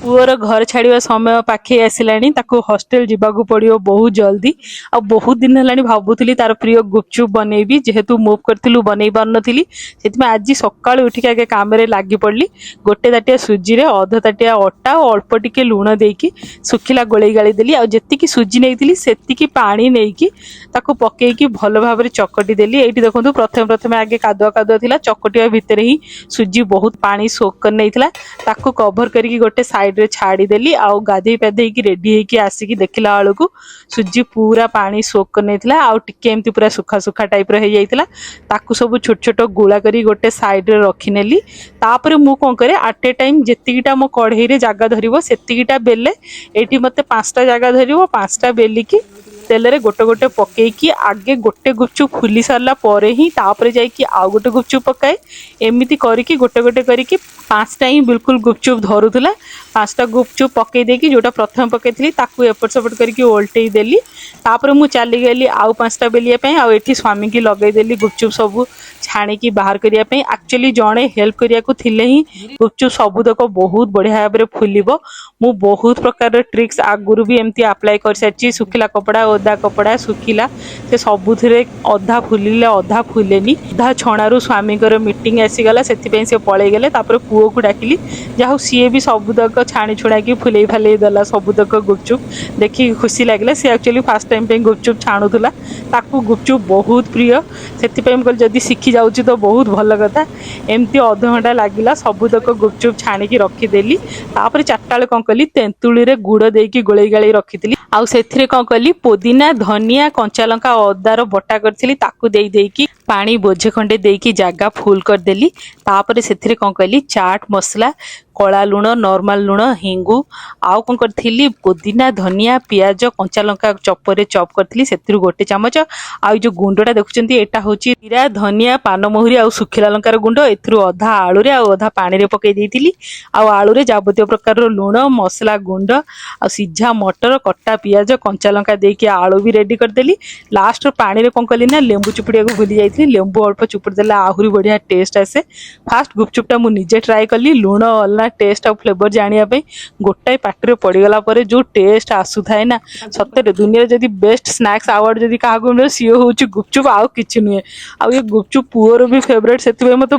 poor घर छाड़ा समय पाखे आसलानी हॉस्टल जावाक पड़ो बहुत जल्दी आ बहुत दिन है भावुली तार प्रिय गुपचुप बनईबी जेहेतु मुव करूँ बनई पार नी से आज सका उठिक आगे कम लगी पड़ी गोटे ताटिया सुजी रे अध ताटिया अटा और अल्प टिके लुण देकी सुखिला गोलई गाड़ी देली आ जी सुजी नहीं से पानी नहीं पकईकी भल भाव चकटी देली ये देखो प्रथम प्रथम आगे कादुआ कादुआ थी चकटिया भितर ही सुजी बहुत पानी सोक कर नहीं कभर करके गोटे साइड रे छाड़ी देली आ गाधे पाधे रेडी होगी आसिकी देखला बेलू सुजी पूरा पानी सोक कर नहीं आउ टिके एमती पूरा सुखा सुखा टाइप रो हो जाइतिला ताकू सब छोट छोट गोला करी गोटे साइड रे रखिनेली तापर मु कोन करे एट ए टाइम जेतिकीटा मो कढ़ई रे जागा धरिबो सेतिकीटा बेले एठी मते 5टा जागा धरिबो 5टा बेली की तेल रे गोटे गोटे पकईकी आगे गोटे गुपचुप फुली सारा पर ही तापर जाइकी आउ गोटे गुपचुप पकाए एमती करके गोटे गोटे करके 5टा ही बिल्कुल गुपचुप धरुला 5टा गुपचुप पकई देकी जोटा प्रथम पकई ताकू एपट सेपट करके ओल्टई देली तापर मु चली गली आउ 5टा बेलिया आउ एठी स्वामी की लगेदेली गुपचुप सब छाणिकी बाहर करिया पे एक्चुअली जड़े हेल्प करिया को थिले ही गुपचुप सबुतक बहुत बढ़िया भाव में फुलिबो मु बहुत प्रकार ट्रिक्स आगुरु भी एमती अप्लाई कर सारी सुखिला कपड़ा ओदा कपड़ा सुखिला से सबुथिरे अधा फुलिले अधा फुलेनी अधा छणारू स्वामी मीटिंग आसीगला से पलि गले पुओ को डाकिली जहाँ सी भी सबुतक छाणी छुड़ा कि फुले फाले देला सबुतक गुपचुप देखिए खुशी लगे सी एक्चुअली फास्ट टाइम पे गुपचुप छाणुला ताकू गुपचुप बहुत प्रिय से जदि शिखी जाऊँगी तो बहुत भल कथा एमती अध घंटा लगिला सबुतक गुपचुप छाणिकी रखीदेली तापर 4टा बेले कौन कली तेंतुली रे गुड़ देकी गोलई गाड़ी रखी आउ से कौन कली पुदीना धनिया कंचा लंका अदार बटा करी ताकू दे देकी पानी बोझे खंडे देकी जगह फुल करदेली तापर से कौन कली चाट मसला कला लुण नॉर्मल लुण हिंगू आउ कौन करी पुदीना धनिया पियाज कंचा लंका चपर चॉप करी से गोटे चामच आउ जो गुंडा देखुं यहाँ हूँ जीरा धनिया पानमहुरी आउ सुखिला लंकार गुंड एथुरु अधा आलू अधा पानी रे पकई देइतिली आउ आलू रे जाबतीय प्रकार लुण मसला गुंड आ सीझा मटर कटा पियाज कंचा लंका देकी आलू भी रेडी करदेली लास्ट पानी रे कौन कली ना लेंबू चुपुड़िया को भूली जाइए लेंबू अल्प चुपुड़ देला आहुरी बढ़िया टेस्ट आसे फास्ट गुपचुपटा मु निजे ट्राए कली लुण अल्ला टेस्ट और फ्लेवर जानिया पे गोटाए पाटिरे पड़गला पर जो टेस्ट आसु थाए ना सत्य दुनिया जदि बेस्ट स्नैक्स अवार्ड जदि क्या मिले सी हूँ गुपचुप आउ किछि नुहे आ ये गुपचुप पुअर भी फेवरेट से मत